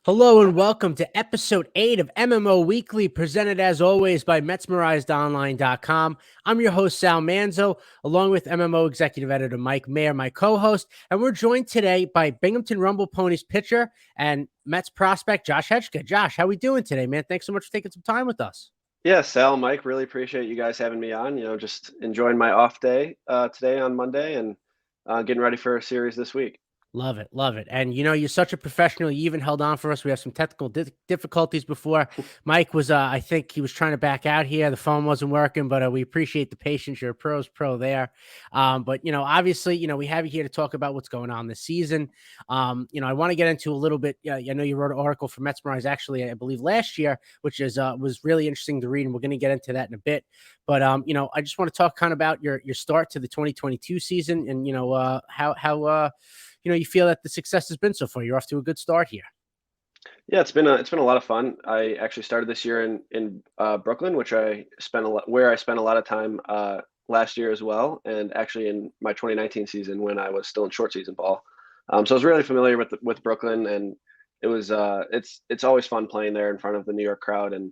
Hello and welcome to episode 8 of MMO Weekly, presented as always by MetsmerizedOnline.com. I'm your host, Sal Manzo, along with MMO executive editor Mike Mayer, my co-host, and we're joined today by Binghamton Rumble Ponies pitcher and Mets prospect Josh Hejka. Josh, how we doing today, man? Thanks so much for taking some time with us. Yeah, Sal, Mike, really appreciate you guys having me on. Just enjoying my off day today on Monday and getting ready for a series this week. Love it, love it. And you're such a professional. You even held on for us. We have some technical difficulties before. Mike was, I think he was trying to back out here. The phone wasn't working, but we appreciate the patience. You're a pro's pro there. But obviously, we have you here to talk about what's going on this season. I want to get into a little bit. I know you wrote an article for Metsmerize actually, I believe last year, which is was really interesting to read, and we're going to get into that in a bit. But I just want to talk kind of about your start to the 2022 season, and how you feel that the success has been so far. You're off to a good start here. Yeah, it's been a lot of fun. I actually started this year in Brooklyn, which I spent a lot of time last year as well, and actually in my 2019 season when I was still in short season ball. So I was really familiar with Brooklyn, and it was it's always fun playing there in front of the New York crowd, and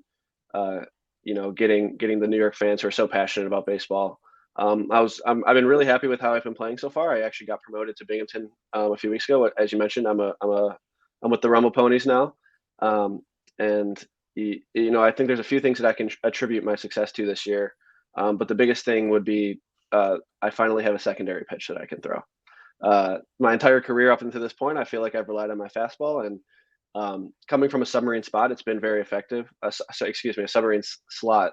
getting the New York fans who are so passionate about baseball. I've been really happy with how I've been playing so far. I actually got promoted to Binghamton a few weeks ago. As you mentioned, I'm with the Rumble Ponies now, and I think there's a few things that I can attribute my success to this year. But the biggest thing would be I finally have a secondary pitch that I can throw. My entire career up until this point, I feel like I've relied on my fastball, and coming from a submarine spot, it's been very effective. A submarine slot.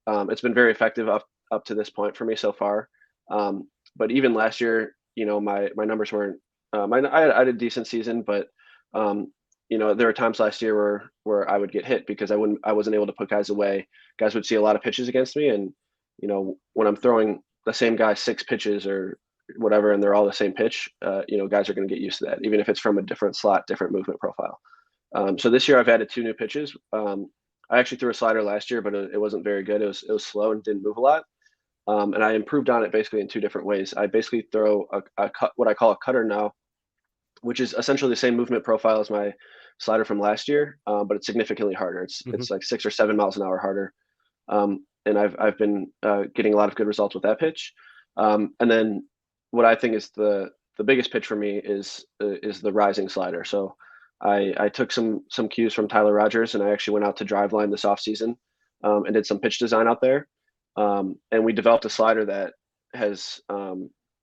It's been very effective up to this point for me so far. But even last year, my numbers weren't. I had a decent season, but there were times last year where I would get hit because I wasn't able to put guys away. Guys would see a lot of pitches against me, and when I'm throwing the same guy 6 pitches or whatever, and they're all the same pitch, guys are going to get used to that, even if it's from a different slot, different movement profile. So this year I've added 2 new pitches. I actually threw a slider last year, but it wasn't very good. It was slow and didn't move a lot. And I improved on it basically in 2 different ways. I basically throw a cut, what I call a cutter now, which is essentially the same movement profile as my slider from last year, but it's significantly harder. It's like 6 or 7 miles an hour harder. And I've been getting a lot of good results with that pitch. And then what I think is the biggest pitch for me is the rising slider. So I took some cues from Tyler Rogers, and I actually went out to Driveline this offseason and did some pitch design out there. And we developed a slider that has a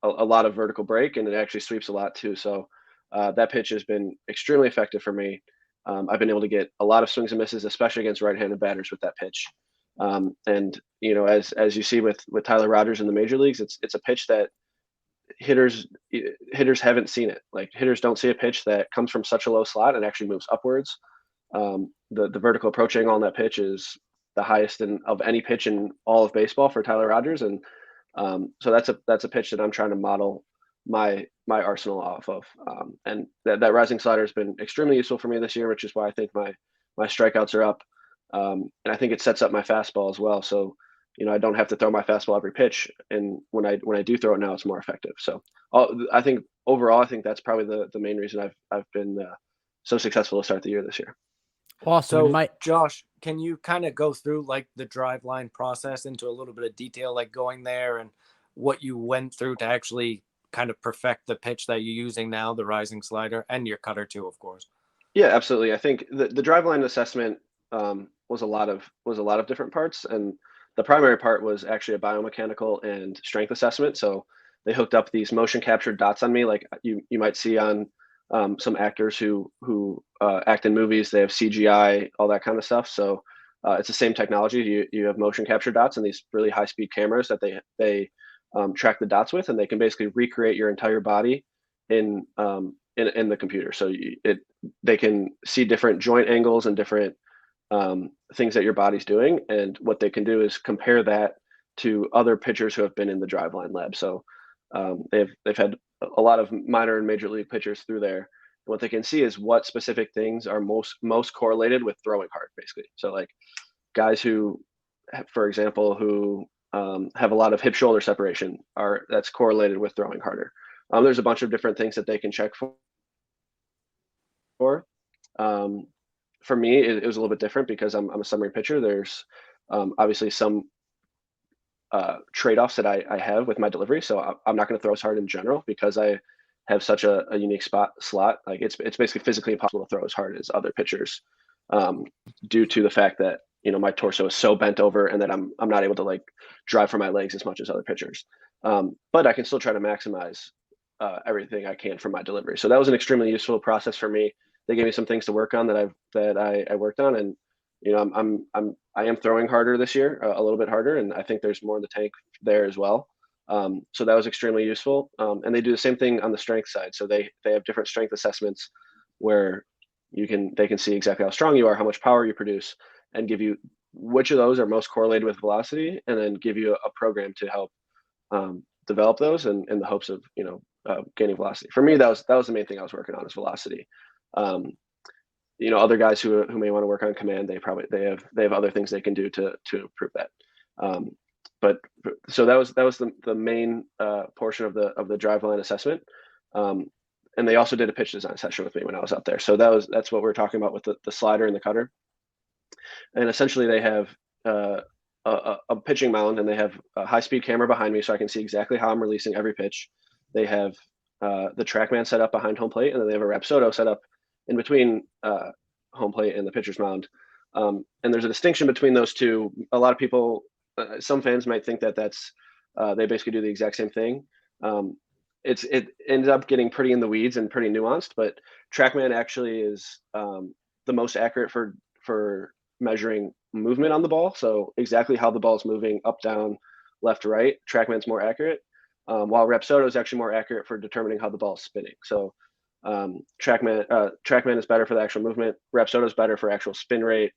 lot of vertical break, and it actually sweeps a lot too. So that pitch has been extremely effective for me. I've been able to get a lot of swings and misses, especially against right-handed batters with that pitch. And as you see with Tyler Rogers in the major leagues, it's a pitch that hitters haven't seen it. Like, hitters don't see a pitch that comes from such a low slot and actually moves upwards. The vertical approach angle on that pitch is the highest of any pitch in all of baseball for Tyler Rogers, and so that's a pitch that I'm trying to model my arsenal off of. And that rising slider has been extremely useful for me this year, which is why I think my strikeouts are up, and I think it sets up my fastball as well. So I don't have to throw my fastball every pitch, and when I do throw it now, it's more effective. So I think overall, I think that's probably the main reason I've been so successful to start the year this year. Awesome. So, Josh, can you kind of go through like the Driveline process into a little bit of detail, like going there and what you went through to actually kind of perfect the pitch that you're using now, the rising slider, and your cutter too, of course? Yeah, absolutely. I think the Driveline assessment was a lot of different parts, and the primary part was actually a biomechanical and strength assessment. So they hooked up these motion captured dots on me, like you might see on some actors who act in movies. They have CGI, all that kind of stuff. So it's the same technology. You have motion capture dots and these really high speed cameras that they track the dots with, and they can basically recreate your entire body in the computer. So they can see different joint angles and different things that your body's doing, and what they can do is compare that to other pitchers who have been in the Driveline lab. So they've had a lot of minor and major league pitchers through there. What they can see is what specific things are most correlated with throwing hard, basically. So like guys who, for example, who have a lot of hip shoulder separation, that's correlated with throwing harder. There's a bunch of different things that they can check for. for me, it was a little bit different because I'm a submarine pitcher. There's obviously some trade-offs that I have with my delivery. So I'm not going to throw as hard in general because I have such a unique slot. Like it's basically physically impossible to throw as hard as other pitchers, due to the fact that my torso is so bent over and that I'm not able to like drive for my legs as much as other pitchers. But I can still try to maximize everything I can from my delivery. So that was an extremely useful process for me. They gave me some things to work on that I worked on, and I am throwing harder this year, a little bit harder, and I think there's more in the tank there as well. So that was extremely useful. And they do the same thing on the strength side. So they have different strength assessments where they can see exactly how strong you are, how much power you produce, and give you which of those are most correlated with velocity, and then give you a program to help develop those in the hopes of gaining velocity. For me, that was the main thing I was working on, is velocity. Other guys who may want to work on command, they have other things they can do to improve that. But so that was the main portion of the Driveline assessment. And they also did a pitch design session with me when I was out there. So that's what we're talking about with the slider and the cutter. And essentially they have a pitching mound, and they have a high-speed camera behind me so I can see exactly how I'm releasing every pitch. They have the TrackMan set up behind home plate, and then they have a Rapsodo set up in between home plate and the pitcher's mound. And there's a distinction between those two. A lot of people, some fans might think that that's they basically do the exact same thing. It ends up getting pretty in the weeds and pretty nuanced, but TrackMan actually is the most accurate for measuring movement on the ball. So exactly how the ball is moving, up, down, left, right. TrackMan's more accurate, while Rapsodo is actually more accurate for determining how the ball is spinning. So TrackMan is better for the actual movement. Rapsodo is better for actual spin rate,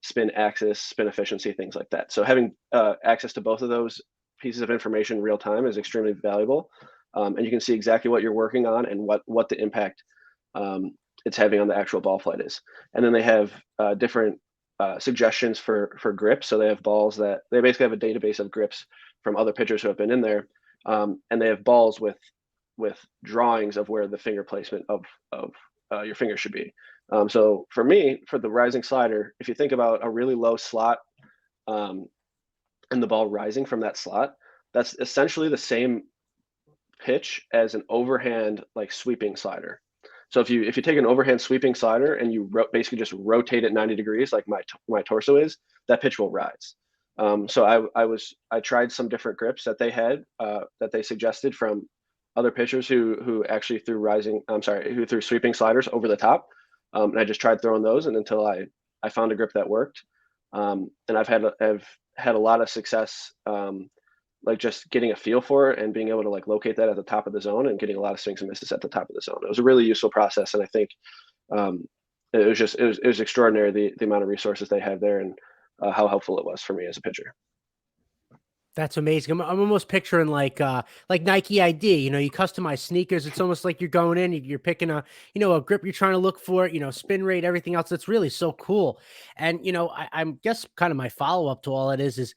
spin axis, spin efficiency, things like that. So having access to both of those pieces of information in real time is extremely valuable. And you can see exactly what you're working on and what the impact it's having on the actual ball flight is. And then they have different suggestions for grips. So they have balls that they basically have a database of grips from other pitchers who have been in there, and they have balls with drawings of where the finger placement of your finger should be. So for me, for the rising slider, if you think about a really low slot and the ball rising from that slot, that's essentially the same pitch as an overhand like sweeping slider. So if you take an overhand sweeping slider and you basically just rotate it 90 degrees like my torso is, that pitch will rise. So I tried some different grips that they had that they suggested from other pitchers who actually who threw sweeping sliders over the top. And I just tried throwing those, and until I found a grip that worked. And I've had a lot of success, like just getting a feel for it and being able to like locate that at the top of the zone and getting a lot of swings and misses at the top of the zone. It was a really useful process, and I think it was extraordinary the amount of resources they have there and how helpful it was for me as a pitcher. That's amazing. I'm almost picturing like Nike ID, you customize sneakers. It's almost like you're going in, you're picking a grip you're trying to look for, spin rate, everything else. That's really so cool. And, I'm guess kind of my follow-up to all it is,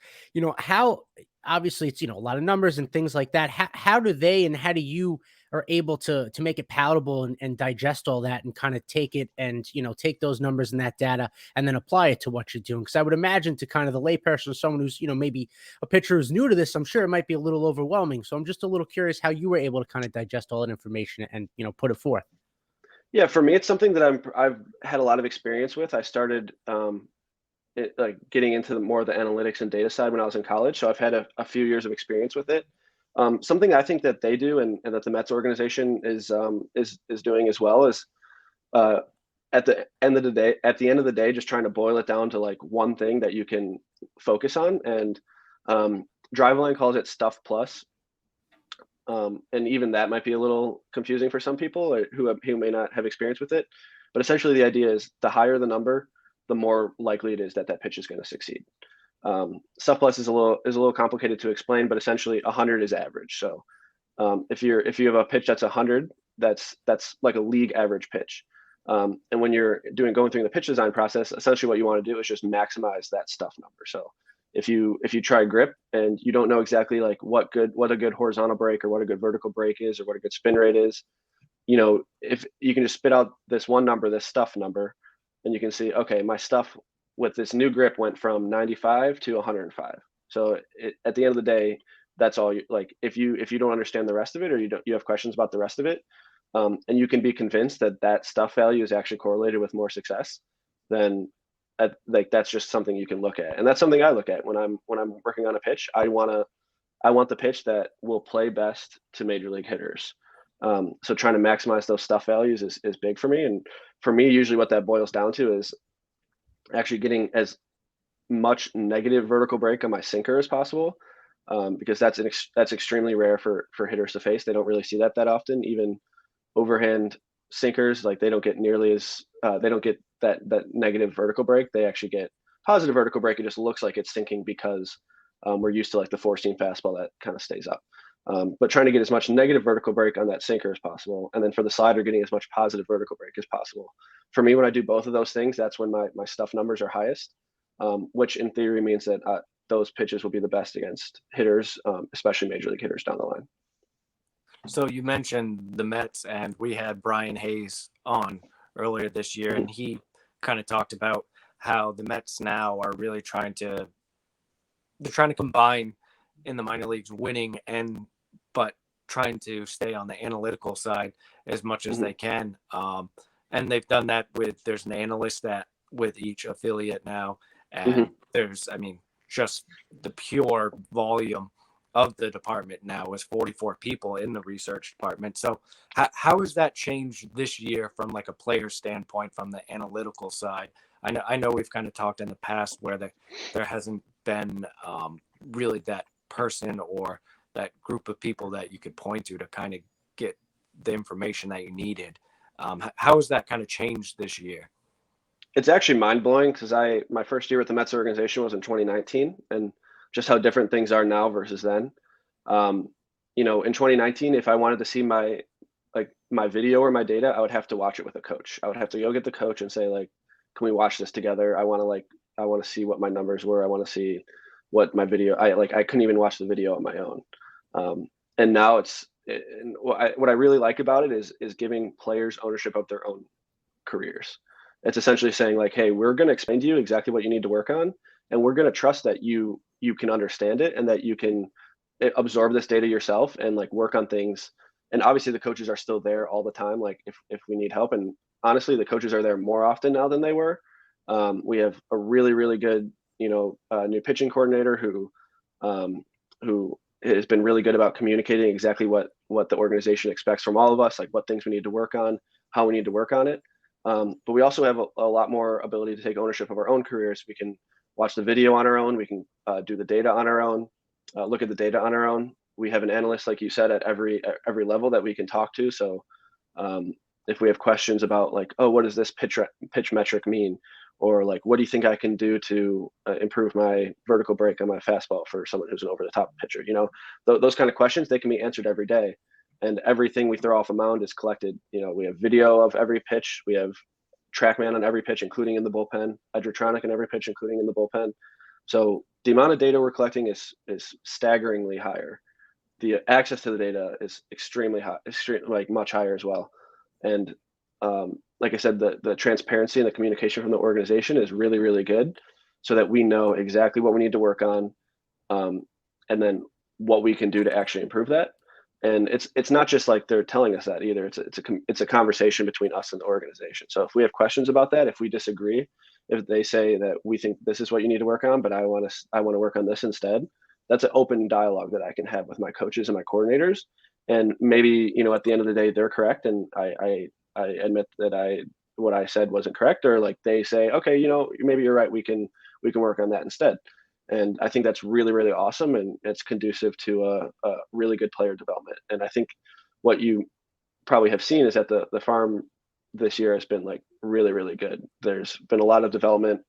how obviously it's, a lot of numbers and things like that. How do you are able to make it palatable and digest all that and kind of take it and, take those numbers and that data and then apply it to what you're doing? Because I would imagine to kind of the layperson or someone who's, maybe a pitcher who's new to this, I'm sure it might be a little overwhelming. So I'm just a little curious how you were able to kind of digest all that information and, put it forth. Yeah, for me, it's something that I've had a lot of experience with. I started getting into more of the analytics and data side when I was in college. So I've had a few years of experience with it. Something I think that they do and that the Mets organization is doing as well is at the end of the day, just trying to boil it down to like one thing that you can focus on. And Driveline calls it Stuff Plus. And even that might be a little confusing for some people who may not have experience with it. But essentially the idea is the higher the number, the more likely it is that pitch is going to succeed. Stuff Plus is a little complicated to explain, but essentially 100 is average. So if you have a pitch that's 100, that's like a league average pitch. And when you're going through the pitch design process, essentially what you want to do is just maximize that stuff number. So if you try grip and you don't know exactly like what a good horizontal break or what a good vertical break is or what a good spin rate is, if you can just spit out this one number, this stuff number, and you can see, okay, my stuff with this new grip went from 95 to 105. So at the end of the day, that's all you like. If you don't understand the rest of it, or you have questions about the rest of it, and you can be convinced that that stuff value is actually correlated with more success, then like that's just something you can look at, and that's something I look at when I'm working on a pitch. I want the pitch that will play best to major league hitters. So trying to maximize those stuff values is big for me, and for me, usually what that boils down to is actually getting as much negative vertical break on my sinker as possible, because that's extremely rare for hitters to face. They don't really see that often. Even overhand sinkers, like they don't get nearly as they don't get that negative vertical break. They actually get positive vertical break. It just looks like it's sinking because we're used to like the 4-seam fastball that kind of stays up. But trying to get as much negative vertical break on that sinker as possible, and then for the slider, getting as much positive vertical break as possible. For me, when I do both of those things, that's when my stuff numbers are highest, which in theory means that those pitches will be the best against hitters, especially major league hitters down the line. So you mentioned the Mets, and we had Brian Hayes on earlier this year, and he kind of talked about how the Mets now are really trying to combine in the minor leagues winning but trying to stay on the analytical side as much as they can. And they've done that there's an analyst with each affiliate now. And there's, just the pure volume of the department now is 44 people in the research department. So how has that changed this year from like a player standpoint, from the analytical side? I know we've kind of talked in the past where there hasn't been really that person or that group of people that you could point to kind of get the information that you needed. How has that kind of changed this year? It's actually mind-blowing, because my first year with the Mets organization was in 2019, and just how different things are now versus then. In 2019, if I wanted to see my video or my data, I would have to watch it with a coach. I would have to go get the coach and say, like, can we watch this together? I want to see what my numbers were. I want to see what my video, I couldn't even watch the video on my own. And now what I really like about it is giving players ownership of their own careers. It's essentially saying, like, hey, we're going to explain to you exactly what you need to work on, and we're going to trust that you can understand it, and that you can absorb this data yourself and like work on things. And obviously the coaches are still there all the time, like if we need help. And honestly, the coaches are there more often now than they were. We have a really, really good, new pitching coordinator who has been really good about communicating exactly what the organization expects from all of us, like what things we need to work on, how we need to work on it. But we also have a lot more ability to take ownership of our own careers. We can watch the video on our own. We can do the data on our own, look at the data on our own. We have an analyst, like you said, at every level that we can talk to. So if we have questions about like, oh, what does this pitch metric mean? Or like, what do you think I can do to improve my vertical break on my fastball for someone who's an over-the-top pitcher? Those kind of questions, they can be answered every day. And everything we throw off a mound is collected. We have video of every pitch. We have TrackMan on every pitch, including in the bullpen. Edgertronic on every pitch, including in the bullpen. So the amount of data we're collecting is staggeringly higher. The access to the data is extremely high, much higher as well. And like I said, the transparency and the communication from the organization is really, really good, so that we know exactly what we need to work on, and then what we can do to actually improve that. And it's not just like they're telling us that either. It's a conversation between us and the organization. So if we have questions about that, if we disagree, if they say that we think this is what you need to work on, but I want to work on this instead, that's an open dialogue that I can have with my coaches and my coordinators. And maybe, at the end of the day, they're correct, and I admit that what I said wasn't correct, or like they say, okay, maybe you're right, we can work on that instead. And I think that's really, really awesome, and it's conducive to a really good player development. And I think what you probably have seen is that the farm this year has been like really, really good. There's been a lot of development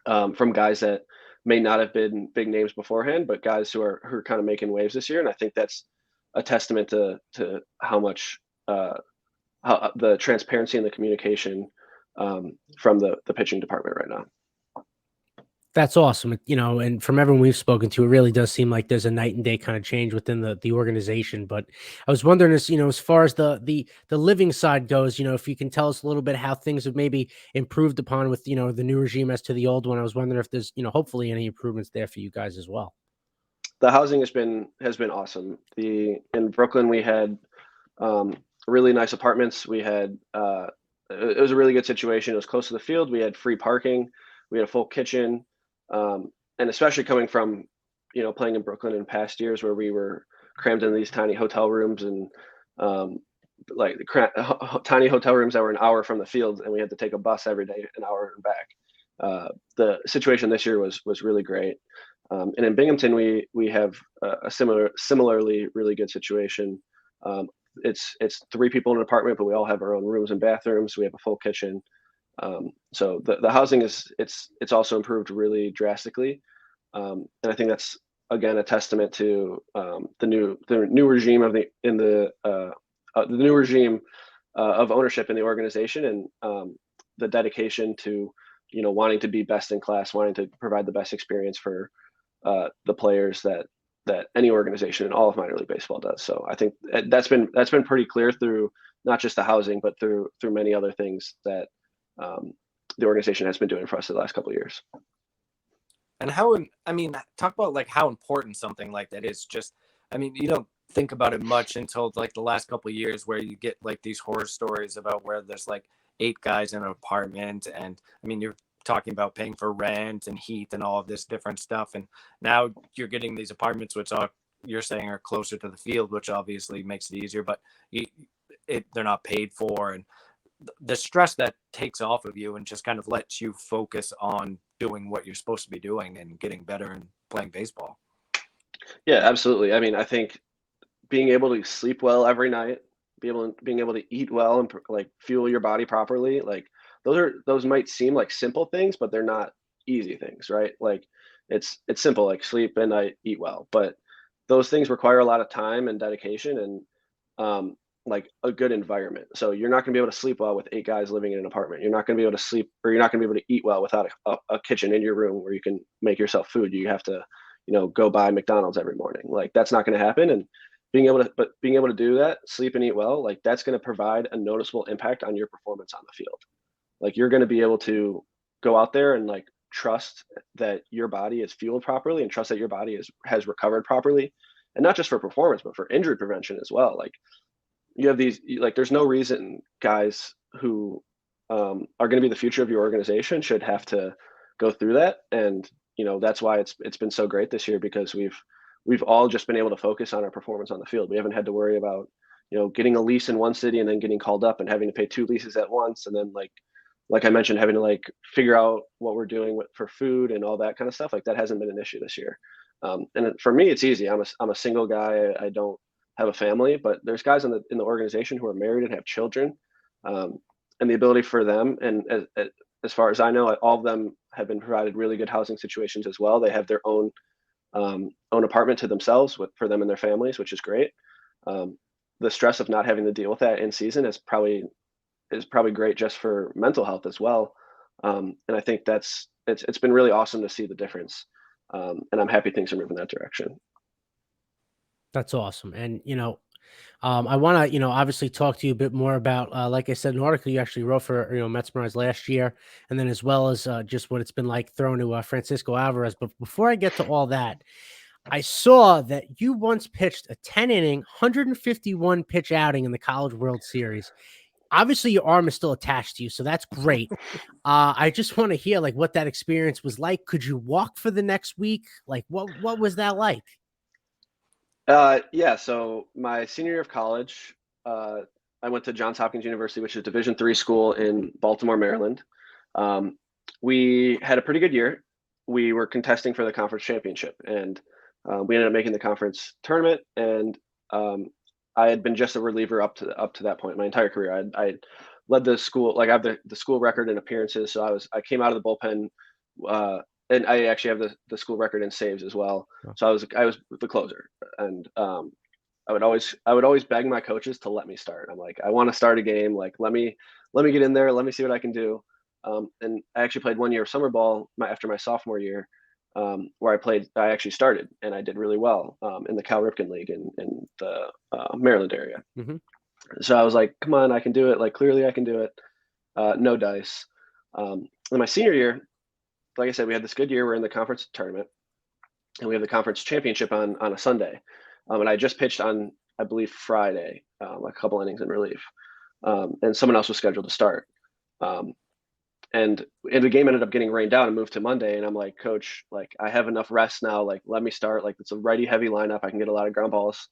from guys that may not have been big names beforehand, but guys who are kind of making waves this year. And I think that's a testament to how much how the transparency and the communication from the pitching department right now. That's awesome. And from everyone we've spoken to, it really does seem like there's a night and day kind of change within the organization. But I was wondering, as far as the living side goes, if you can tell us a little bit how things have maybe improved upon with, the new regime as to the old one. I was wondering if there's, hopefully any improvements there for you guys as well. The housing has been awesome. In Brooklyn we had really nice apartments. We had it was a really good situation. It was close to the field. We had free parking. We had a full kitchen, and especially coming from playing in Brooklyn in past years where we were crammed in these tiny hotel rooms and tiny hotel rooms that were an hour from the field, and we had to take a bus every day an hour and back. The situation this year was really great. And in Binghamton, we have a similarly really good situation. It's 3 people in an apartment, but we all have our own rooms and bathrooms. We have a full kitchen. So the housing it's also improved really drastically. And I think that's again a testament to the new regime of the new regime of ownership in the organization, and the dedication to wanting to be best in class, wanting to provide the best experience for the players that any organization in all of minor league baseball does. So I think that's been pretty clear through not just the housing, but through many other things that the organization has been doing for us the last couple of years. And talk about like how important something like that is. Just, you don't think about it much until like the last couple of years where you get like these horror stories about where there's like 8 guys in an apartment, and you're talking about paying for rent and heat and all of this different stuff, and now you're getting these apartments which you're saying are closer to the field, which obviously makes it easier, but they're not paid for, and the stress that takes off of you and just kind of lets you focus on doing what you're supposed to be doing and getting better and playing baseball. Yeah, absolutely. I think being able to sleep well every night, being able to eat well and like fuel your body properly, like those might seem like simple things, but they're not easy things, right? Like it's simple, like sleep and eat well, but those things require a lot of time and dedication and like a good environment. So you're not going to be able to sleep well with 8 guys living in an apartment. You're not going to be able to sleep, or you're not going to be able to eat well without a kitchen in your room where you can make yourself food. You have to, go buy McDonald's every morning. Like that's not going to happen. And being able to do that, sleep and eat well, like that's going to provide a noticeable impact on your performance on the field. Like you're going to be able to go out there and like trust that your body is fueled properly and trust that your body has recovered properly, and not just for performance, but for injury prevention as well. Like you have these, like there's no reason guys who are going to be the future of your organization should have to go through that. And that's why it's been so great this year, because we've all just been able to focus on our performance on the field. We haven't had to worry about getting a lease in one city and then getting called up and having to pay 2 leases at once, and then like I mentioned, having to like figure out what we're doing for food and all that kind of stuff. Like that hasn't been an issue this year. And for me, it's easy. I'm a single guy. I don't have a family, but there's guys in the organization who are married and have children, and the ability for them, and as far as I know, all of them have been provided really good housing situations as well. They have their own apartment to themselves for them and their families, which is great. The stress of not having to deal with that in season is probably great just for mental health as well. And I think it's been really awesome to see the difference. And I'm happy things are moving that direction. That's awesome. And, I want to, obviously talk to you a bit more about, like I said, an article you actually wrote for, Metsmerize last year, and then as well as just what it's been like throwing to Francisco Álvarez. But before I get to all that, I saw that you once pitched a 10-inning, 151 pitch outing in the College World Series. Obviously, your arm is still attached to you, so that's great. I just want to hear like what that experience was like. Could you walk for the next week? Like, what was that like? Yeah. So my senior year of college, I went to Johns Hopkins University, which is a Division III school in Baltimore, Maryland. We had a pretty good year. We were contesting for the conference championship, and we ended up making the conference tournament. And I had been just a reliever up to that point my entire career. I led the school, like I have the school record in appearances. So I came out of the bullpen, and I actually have the school record in saves as well. So I was the closer, and I would always beg my coaches to let me start. I'm like, I want to start a game. Like, let me get in there. Let me see what I can do. And I actually played 1 year of summer ball after my sophomore year, where I actually started and I did really well in the Cal Ripken League in the Maryland area. Mhm. So I was like, come on, I can do it. Like, clearly I can do it. No dice. In my senior year, like I said, we had this good year. We're in the conference tournament, and we have the conference championship on a Sunday. And I just pitched on, I believe, Friday, a couple innings in relief. And someone else was scheduled to start. And the game ended up getting rained out and moved to Monday. And I'm like, Coach, like, I have enough rest now. Like, let me start. Like, it's a righty heavy lineup. I can get a lot of ground balls.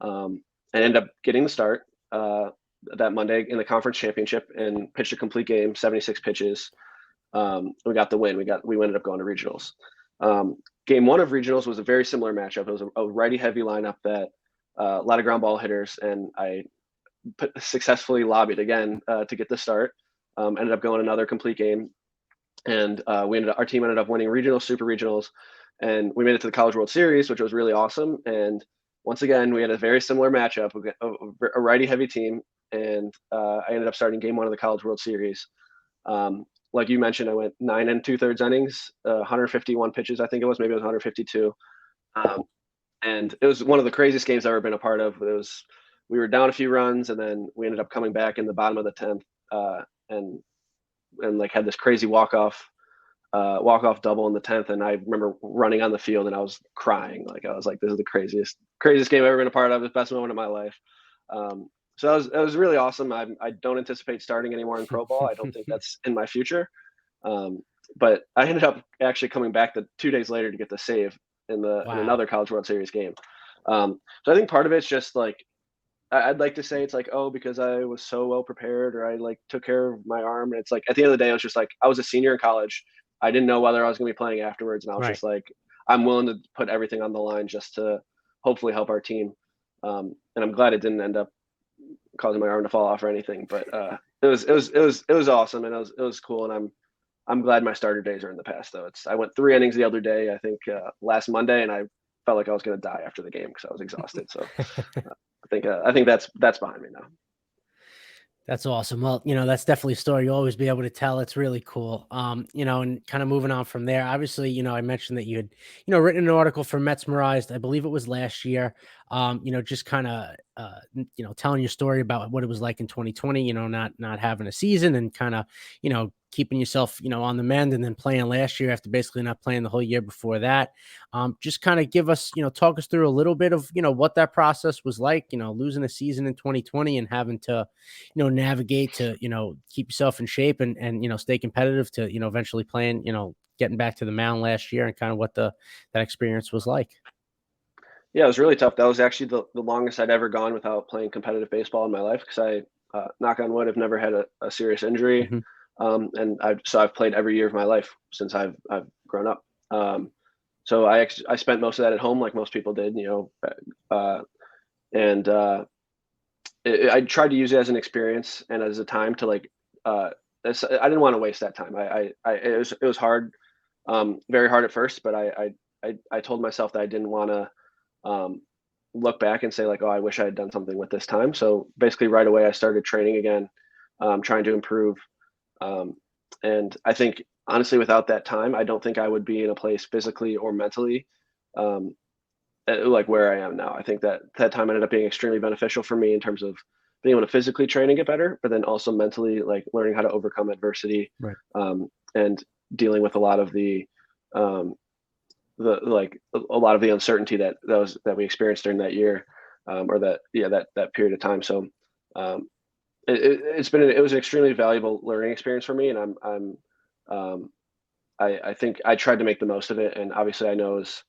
And end up getting the start that Monday in the conference championship and pitched a complete game, 76 pitches. We got the win. We ended up going to regionals. Game 1 of regionals was a very similar matchup. It was a righty heavy lineup that a lot of ground ball hitters, and I successfully lobbied again to get the start. Ended up going another complete game, and our team ended up winning regionals, super regionals, and we made it to the College World Series, which was really awesome. And once again, we had a very similar matchup, a righty heavy team, and I ended up starting game 1 of the College World Series. Like you mentioned, I went 9 2/3 innings, 151 pitches, I think it was, maybe it was 152. And it was one of the craziest games I've ever been a part of. We were down a few runs, and then we ended up coming back in the bottom of the 10th, and like had this crazy walk-off double in the 10th. And I remember running on the field and I was crying. Like, I was like, this is the craziest game I've ever been a part of, the best moment of my life. So it was really awesome. I don't anticipate starting anymore in pro ball. I don't think that's in my future. But I ended up actually coming back 2 days later to get the save in another College World Series game. So I think part of it's just like, I'd like to say it's like, oh, because I was so well prepared, or I like took care of my arm. And it's like, at the end of the day, I was just like, I was a senior in college. I didn't know whether I was going to be playing afterwards. And I was just like, I'm willing to put everything on the line just to hopefully help our team. And I'm glad it didn't end up causing my arm to fall off or anything, but it was awesome. And it was cool. And I'm glad my starter days are in the past, though. I went 3 innings the other day, I think last Monday, and I felt like I was going to die after the game because I was exhausted. So I think that's behind me now. That's awesome. Well, that's definitely a story you'll always be able to tell. It's really cool. And kind of moving on from there, obviously, I mentioned that you had, written an article for Mesmerized, I believe it was last year, just kind of, telling your story about what it was like in 2020, not having a season, and kind of, keeping yourself, on the mend, and then playing last year after basically not playing the whole year before that. Just kind of give us, talk us through a little bit of, what that process was like, losing a season in 2020 and having to, navigate to, keep yourself in shape and, stay competitive to, eventually playing, getting back to the mound last year, and kind of what that experience was like. Yeah, it was really tough. That was actually the longest I'd ever gone without playing competitive baseball in my life, because I, knock on wood, have never had a serious injury. Mm-hmm. And I've played every year of my life since I've grown up. So I spent most of that at home, like most people did, and I tried to use it as an experience and as a time to I didn't want to waste that time. It was hard, very hard at first, but I told myself that I didn't want to look back and say like, oh, I wish I had done something with this time. So basically right away I started training again, trying to improve. And I think honestly, without that time, I don't think I would be in a place physically or mentally, like where I am now. I think that time ended up being extremely beneficial for me in terms of being able to physically train and get better, but then also mentally, like learning how to overcome adversity, right. And dealing with a lot of the uncertainty that we experienced during that year, or that period of time. So, it was an extremely valuable learning experience for me, and I think I tried to make the most of it. And obviously I know it's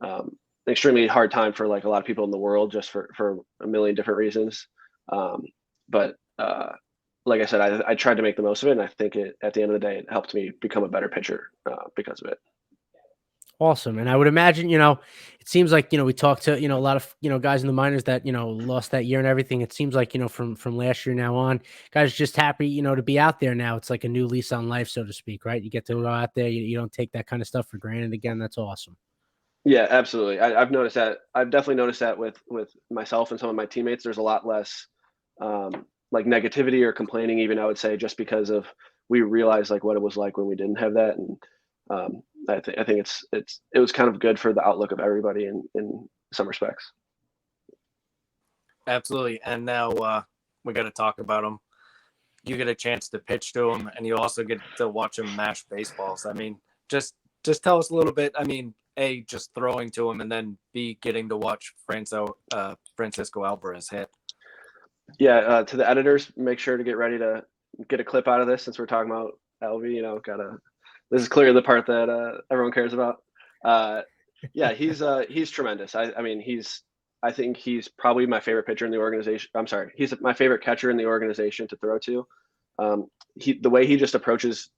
an extremely hard time for like a lot of people in the world, just for a million different reasons. But like I said, I tried to make the most of it, and I think at the end of the day, it helped me become a better pitcher because of it. Awesome. And I would imagine, it seems like, we talked to, a lot of, guys in the minors that, lost that year and everything. It seems like, from last year now on, guys just happy, to be out there now. It's like a new lease on life, so to speak, right? You get to go out there. You don't take that kind of stuff for granted again. That's awesome. Yeah, absolutely. I've noticed that. I've definitely noticed that with myself and some of my teammates. There's a lot less like negativity or complaining, even, I would say, just because of we realize like what it was like when we didn't have that. And I think it was kind of good for the outlook of everybody in some respects. Absolutely. And now we got to talk about him. You get a chance to pitch to him, and you also get to watch him mash baseballs. I mean, just tell us a little bit. I mean, A, just throwing to him, and then B, getting to watch Francisco Álvarez hit. Yeah, to the editors, make sure to get ready to get a clip out of this since we're talking about LV. This is clearly the part that everyone cares about. Yeah, he's tremendous. I think he's probably my favorite pitcher in the organization. I'm sorry, he's my favorite catcher in the organization to throw to. The way he just approaches,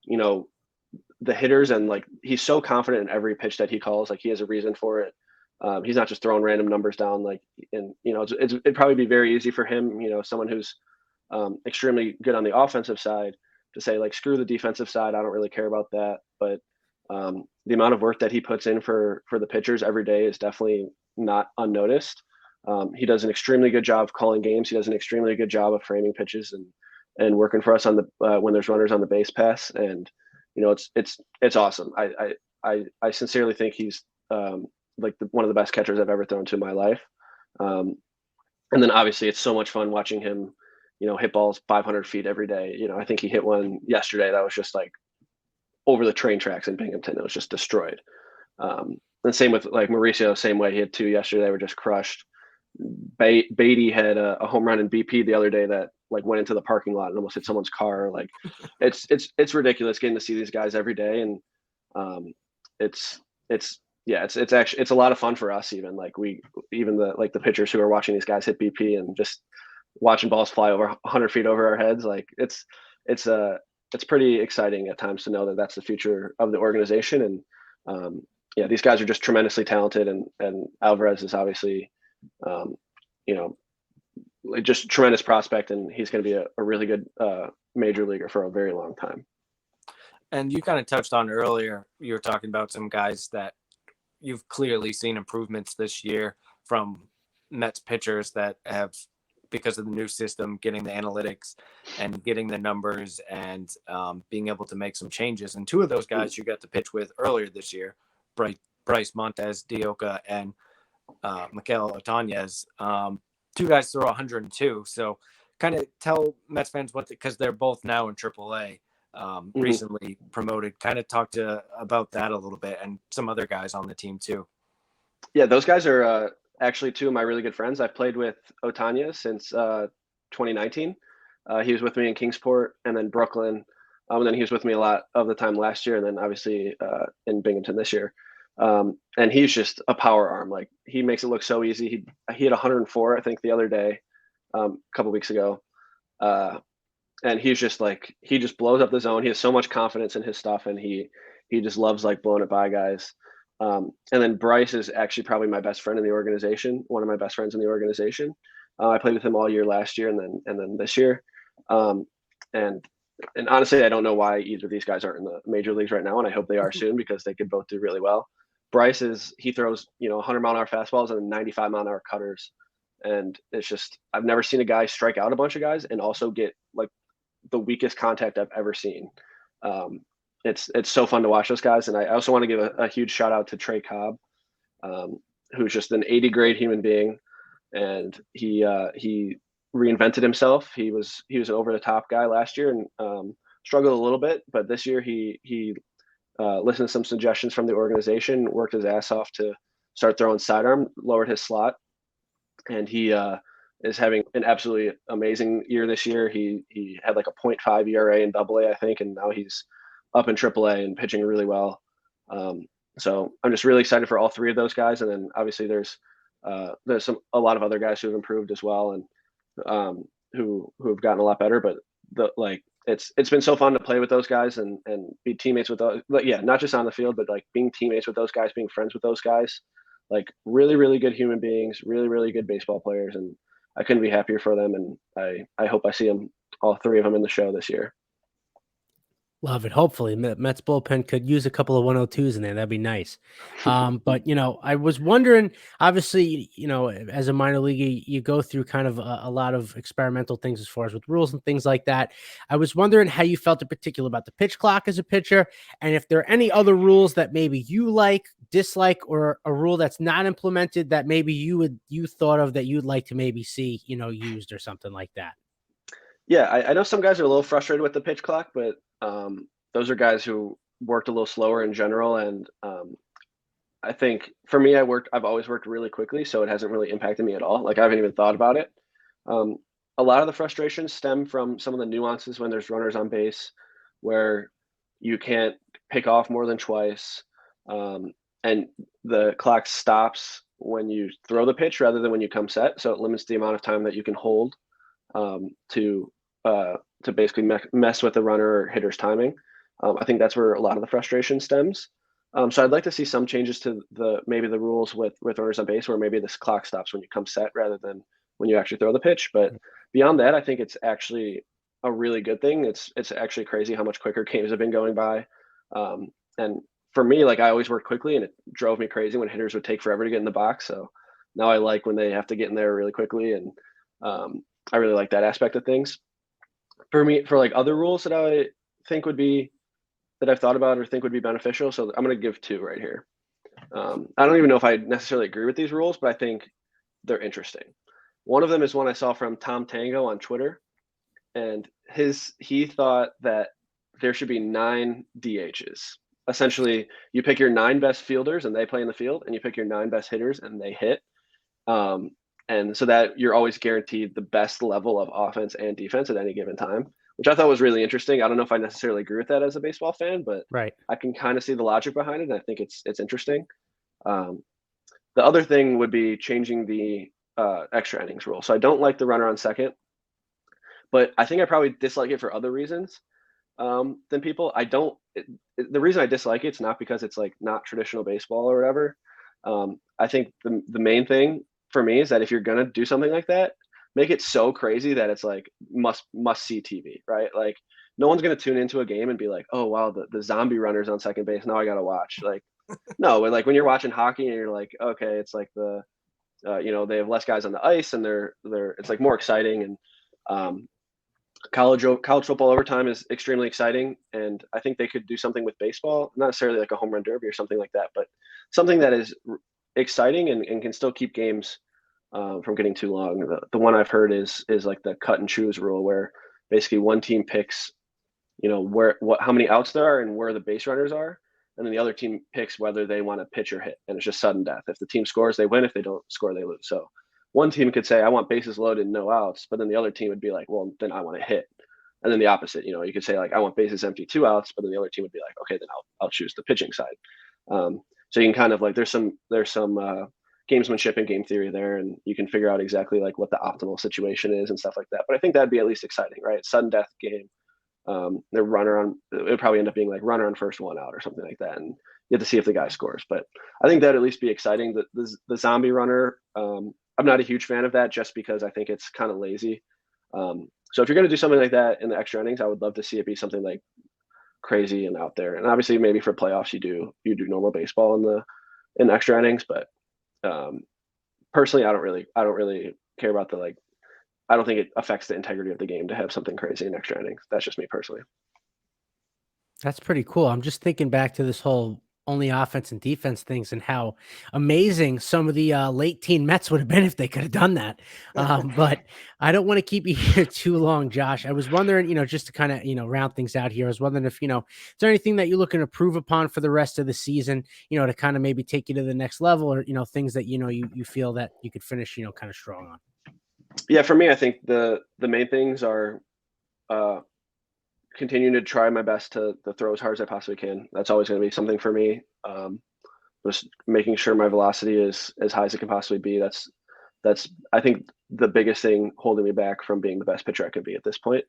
the hitters, and like he's so confident in every pitch that he calls. Like he has a reason for it. He's not just throwing random numbers down. Like, and it'd probably be very easy for him, someone who's extremely good on the offensive side, to say like, screw the defensive side. I don't really care about that. But the amount of work that he puts in for the pitchers every day is definitely not unnoticed. He does an extremely good job of calling games. He does an extremely good job of framing pitches and working for us on the when there's runners on the base pass. And it's awesome. I sincerely think he's like one of the best catchers I've ever thrown to in my life. And then obviously it's so much fun watching him, hit balls 500 feet every day. I think he hit one yesterday that was just like over the train tracks in Binghamton. It was just destroyed. And same with like Mauricio, same way. He had two yesterday, were just crushed. Beatty had a home run in BP the other day that like went into the parking lot and almost hit someone's car. Like it's ridiculous getting to see these guys every day. And it's a lot of fun for us. Even like the pitchers who are watching these guys hit BP and just watching balls fly over 100 feet over our heads. Like it's pretty exciting at times to know that that's the future of the organization. And these guys are just tremendously talented, and Alvarez is obviously, just tremendous prospect, and he's going to be a really good major leaguer for a very long time. And you kind of touched on earlier, you were talking about some guys that you've clearly seen improvements this year from Mets pitchers that have, because of the new system, getting the analytics and getting the numbers and being able to make some changes. And two of those guys you got to pitch with earlier this year, Bryce Montes Dioca and Miguel Otanez. Two guys throw 102. So kind of tell Mets fans because they're both now in AAA, recently promoted. Kind of talk about that a little bit, and some other guys on the team too. Yeah, those guys are actually two of my really good friends. I've played with Otanez since 2019. He was with me in Kingsport and then Brooklyn. And then he was with me a lot of the time last year, and then obviously in Binghamton this year. And he's just a power arm. Like he makes it look so easy. He had 104, I think, the other day, a couple weeks ago. And he's just like, he just blows up the zone. He has so much confidence in his stuff, and he just loves like blowing it by guys. And then Bryce is actually probably my best friend in the organization, one of my best friends in the organization. I played with him all year last year and then this year. And honestly, I don't know why either of these guys aren't in the major leagues right now, and I hope they are soon because they could both do really well. Bryce he throws 100-mile-an-hour fastballs and 95-mile-an-hour cutters, and it's just, I've never seen a guy strike out a bunch of guys and also get like the weakest contact I've ever seen. It's so fun to watch those guys. And I also want to give a huge shout out to Trey Cobb, who's just an 80 grade human being. And he reinvented himself. He was an over the top guy last year and struggled a little bit, but this year he listened to some suggestions from the organization, worked his ass off to start throwing sidearm, lowered his slot. And he is having an absolutely amazing year this year. He had like a 0.5 ERA in AA, I think. And now he's up in AAA and pitching really well. So I'm just really excited for all three of those guys. And then obviously there's a lot of other guys who have improved as well, and who have gotten a lot better. But it's been so fun to play with those guys and be teammates with those. But yeah, not just on the field, but like being teammates with those guys, being friends with those guys. Like really, really good human beings, really, really good baseball players, and I couldn't be happier for them. And I hope I see them, all three of them, in the show this year. Love it. Hopefully, Mets bullpen could use a couple of 102s in there. That'd be nice. But I was wondering. Obviously, as a minor league, you go through kind of a lot of experimental things as far as with rules and things like that. I was wondering how you felt in particular about the pitch clock as a pitcher, and if there are any other rules that maybe you like, dislike, or a rule that's not implemented that maybe you thought of that you'd like to maybe see used or something like that. Yeah, I know some guys are a little frustrated with the pitch clock, but those are guys who worked a little slower in general. And I think for me, I've always worked really quickly, so it hasn't really impacted me at all. Like I haven't even thought about it. A lot of the frustrations stem from some of the nuances when there's runners on base, where you can't pick off more than twice, and the clock stops when you throw the pitch rather than when you come set. So it limits the amount of time that you can hold to basically mess with the runner or hitter's timing. I think that's where a lot of the frustration stems. So I'd like to see some changes to maybe the rules with runners on base, where maybe this clock stops when you come set rather than when you actually throw the pitch. But beyond that, I think it's actually a really good thing. It's actually crazy how much quicker games have been going by. And for me, like I always worked quickly, and it drove me crazy when hitters would take forever to get in the box. So now I like when they have to get in there really quickly, and I really like that aspect of things. For me, for like other rules that I think would be that I've thought about or think would be beneficial. So I'm going to give two right here. I don't even know if I necessarily agree with these rules, but I think they're interesting. One of them is one I saw from Tom Tango on Twitter, and he thought that there should be 9 DHs. Essentially, you pick your 9 best fielders and they play in the field, and you pick your 9 best hitters and they hit. And so that you're always guaranteed the best level of offense and defense at any given time, which I thought was really interesting. I don't know if I necessarily agree with that as a baseball fan, but Right. I can kind of see the logic behind it, and I think it's interesting. The other thing would be changing the extra innings rule. So I don't like the runner on second, but I think I probably dislike it for other reasons than people. The reason I dislike it's not because it's like not traditional baseball or whatever. I think the main thing for me is that if you're gonna do something like that, make it so crazy that it's like must see TV, right? Like no one's gonna tune into a game and be like, oh wow, the zombie runner's on second base, now I gotta watch. Like no, like when you're watching hockey and you're like, okay, it's like they have less guys on the ice, and it's like more exciting. And college football overtime is extremely exciting, and I think they could do something with baseball, not necessarily like a home run derby or something like that, but something that is exciting and can still keep games from getting too long. The one I've heard is like the cut and choose rule, where basically one team picks, how many outs there are and where the base runners are, and then the other team picks whether they want to pitch or hit, and it's just sudden death. If the team scores, they win. If they don't score, they lose. So one team could say, I want bases loaded, no outs, but then the other team would be like, well, then I want to hit. And then the opposite, you could say like, I want bases empty, 2 outs, but then the other team would be like, okay, then I'll choose the pitching side. So you can kind of like, there's some gamesmanship and game theory there, and you can figure out exactly like what the optimal situation is and stuff like that. But I think that'd be at least exciting, right? Sudden death game. It would probably end up being like runner on first, 1 out or something like that, and you have to see if the guy scores. But I think that'd at least be exciting. The zombie runner, I'm not a huge fan of that, just because I think it's kind of lazy. So if you're going to do something like that in the extra innings, I would love to see it be something like crazy and out there. And obviously, maybe for playoffs, you do normal baseball in the extra innings. But personally, I don't really care about I don't think it affects the integrity of the game to have something crazy in extra innings. That's just me personally. That's pretty cool. I'm just thinking back to this whole only offense and defense things and how amazing some of the late teen Mets would have been if they could have done that. But I don't want to keep you here too long, Josh. I was wondering, just to kind of, round things out here, I was wondering if, is there anything that you're looking to improve upon for the rest of the season, to kind of maybe take you to the next level, or, things that, you feel that you could finish, kind of strong on? Yeah, for me, I think the main things are continuing to try my best to throw as hard as I possibly can. That's always going to be something for me. Just making sure my velocity is as high as it can possibly be. That's I think the biggest thing holding me back from being the best pitcher I could be at this point.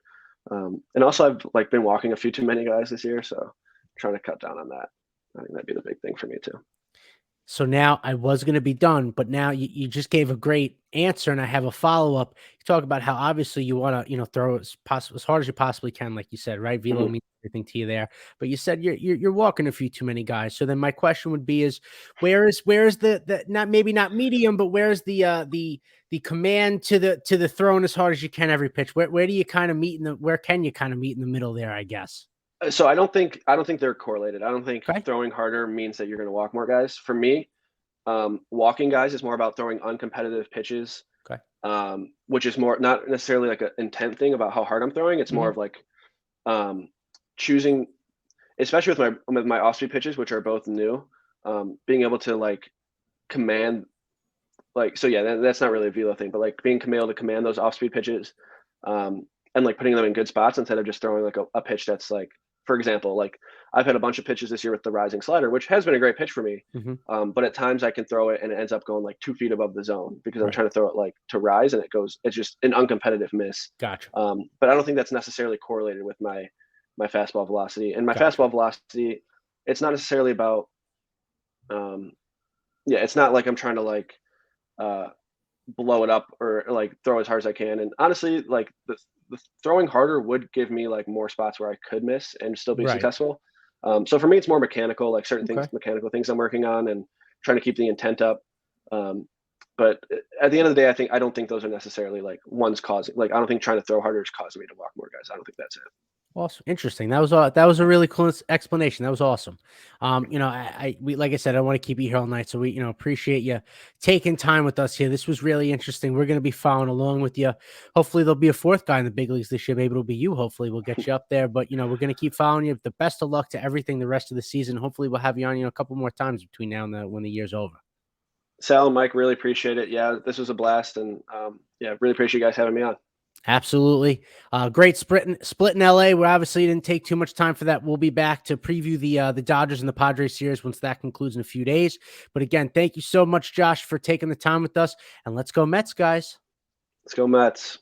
And also I've been walking a few too many guys this year, so I'm trying to cut down on that. I think that'd be the big thing for me too. So now I was going to be done, but now you just gave a great answer, and I have a follow up. You talk about how obviously you want to, throw as hard as you possibly can, like you said, right? Velo Mhm. means everything to you there, but you said you're walking a few too many guys. So then my question would be: is where is the not maybe not medium, but where's the command to the throwing as hard as you can every pitch? Where do you kind of meet where can you kind of meet in the middle there? I guess. So I don't think they're correlated. I don't think Okay. throwing harder means that you're going to walk more guys. For me, walking guys is more about throwing uncompetitive pitches, Okay. which is more not necessarily like an intent thing about how hard I'm throwing. It's more Mhm. of like choosing, especially with my off speed pitches, which are both new, being able to like command, like, so yeah, that's not really a velo thing, but like being able to command those off speed pitches, and like putting them in good spots instead of just throwing like a pitch that's like, for example, like I've had a bunch of pitches this year with the rising slider, which has been a great pitch for me. Mhm. But at times I can throw it and it ends up going like 2 feet above the zone because I'm Right. trying to throw it like to rise and it's just an uncompetitive miss. Gotcha. But I don't think that's necessarily correlated with my fastball velocity. And my Gotcha. fastball velocity, it's not necessarily about, yeah, it's not like I'm trying to like uh, blow it up or like throw as hard as I can. And honestly, like the throwing harder would give me like more spots where I could miss and still be Right. successful. So for me, it's more mechanical, like certain Okay. things, mechanical things I'm working on and trying to keep the intent up. Um, but at the end of the day, I don't think those are necessarily like one's causing, like, I don't think trying to throw harder is causing me to walk more guys. I don't think that's it. Awesome. Interesting. That was a really cool explanation. That was awesome. We, like I said, I want to keep you here all night. So we, appreciate you taking time with us here. This was really interesting. We're going to be following along with you. Hopefully there'll be a fourth guy in the big leagues this year. Maybe it'll be you. Hopefully we'll get you up there, but we're going to keep following you. The best of luck to everything the rest of the season. Hopefully we'll have you on, a couple more times between now and when the year's over. Sal and Mike, really appreciate it. Yeah, this was a blast. And yeah, really appreciate you guys having me on. Absolutely. Great split in LA. We obviously didn't take too much time for that. We'll be back to preview the Dodgers and the Padres series once that concludes in a few days. But again, thank you so much, Josh, for taking the time with us. And let's go Mets, guys. Let's go Mets.